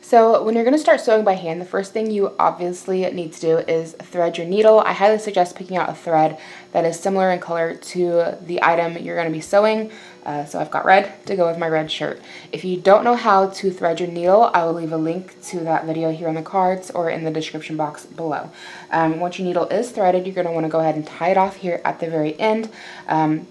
So when you're going to start sewing by hand, the first thing you obviously need to do is thread your needle. I highly suggest picking out a thread that is similar in color to the item you're going to be sewing. So I've got red to go with my red shirt. If you don't know how to thread your needle, I will leave a link to that video here in the cards or in the description box below. Once your needle is threaded, you're going to want to go ahead and tie it off here at the very end.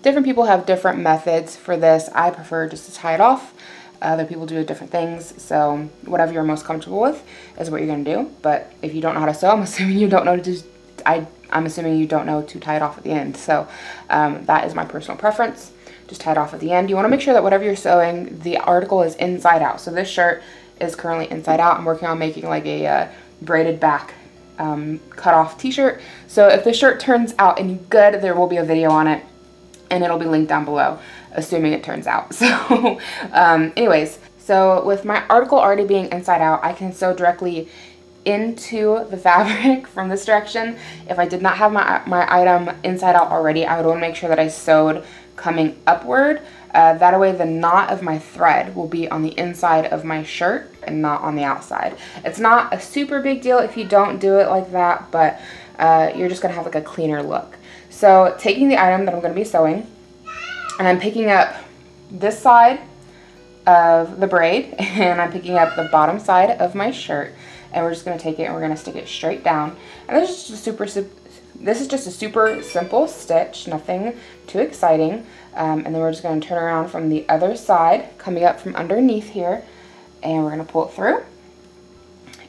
Different people have different methods for this. I prefer just to tie it off. Other people do different things, so whatever you're most comfortable with is what you're going to do. But if you don't know how to sew, I'm assuming you don't know to I'm assuming you don't know to tie it off at the end. So that is my personal preference. Just tie it off at the end. You want to make sure that whatever you're sewing, the article is inside out. So this shirt is currently inside out. I'm working on making like a braided back cut off t-shirt. So if the shirt turns out any good, there will be a video on it and it'll be linked down below, assuming it turns out. So anyways, so with my article already being inside out, I can sew directly into the fabric from this direction. If I did not have my item inside out already, I would want to make sure that I sewed coming upward. That way the knot of my thread will be on the inside of my shirt and not on the outside. It's not a super big deal if you don't do it like that, but you're just gonna have like a cleaner look. So taking the item that I'm going to be sewing, and I'm picking up this side of the braid, and I'm picking up the bottom side of my shirt, and we're just going to take it and we're going to stick it straight down. And this is just a super simple stitch, nothing too exciting. And then we're just going to turn around from the other side, coming up from underneath here, and we're going to pull it through.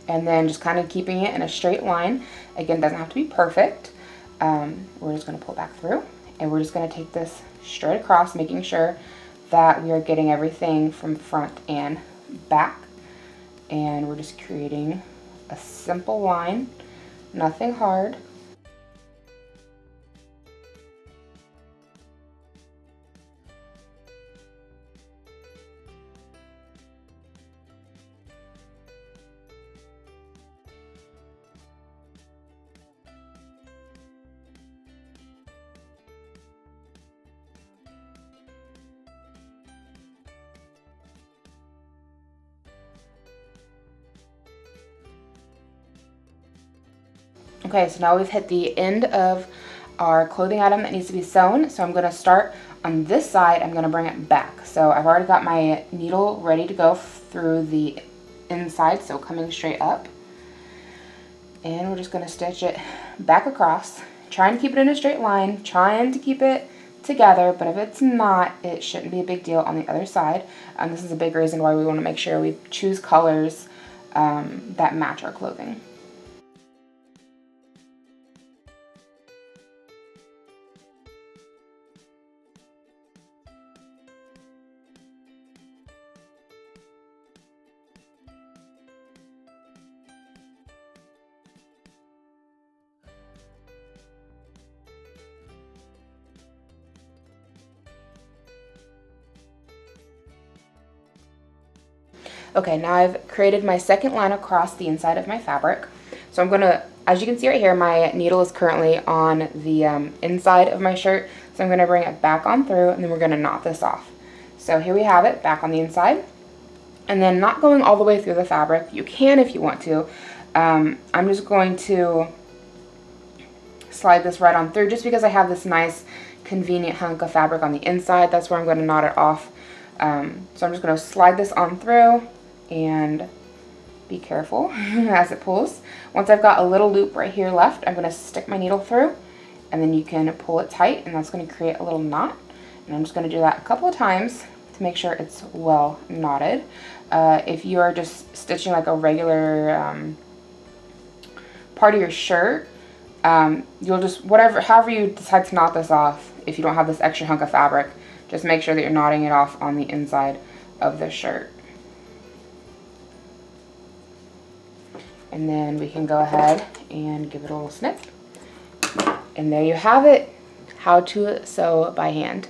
And then just kind of keeping it in a straight line. Again, doesn't have to be perfect. We're just going to pull back through, and we're just going to take this straight across, making sure that we are getting everything from front and back. And we're just creating a simple line, nothing hard. Okay, so now we've hit the end of our clothing item that needs to be sewn. So I'm going to start on this side. I'm going to bring it back. So I've already got my needle ready to go through the inside, so coming straight up. And we're just going to stitch it back across, trying to keep it in a straight line, trying to keep it together, but if it's not, it shouldn't be a big deal on the other side. This is a big reason why we want to make sure we choose colors that match our clothing. Okay, now I've created my second line across the inside of my fabric. So I'm gonna, as you can see right here, my needle is currently on the inside of my shirt. So I'm gonna bring it back on through, and then we're gonna knot this off. So here we have it, back on the inside. And then not going all the way through the fabric. You can if you want to. I'm just going to slide this right on through, just because I have this nice convenient hunk of fabric on the inside. That's where I'm gonna knot it off. So I'm just gonna slide this on through, and be careful as it pulls. Once I've got a little loop right here left, I'm going to stick my needle through, and then you can pull it tight, and that's going to create a little knot. And I'm just going to do that a couple of times to make sure it's well knotted. If you are just stitching like a regular part of your shirt, you'll just, however you decide to knot this off, if you don't have this extra hunk of fabric, just make sure that you're knotting it off on the inside of the shirt. And then we can go ahead and give it a little snip. And there you have it, how to sew by hand.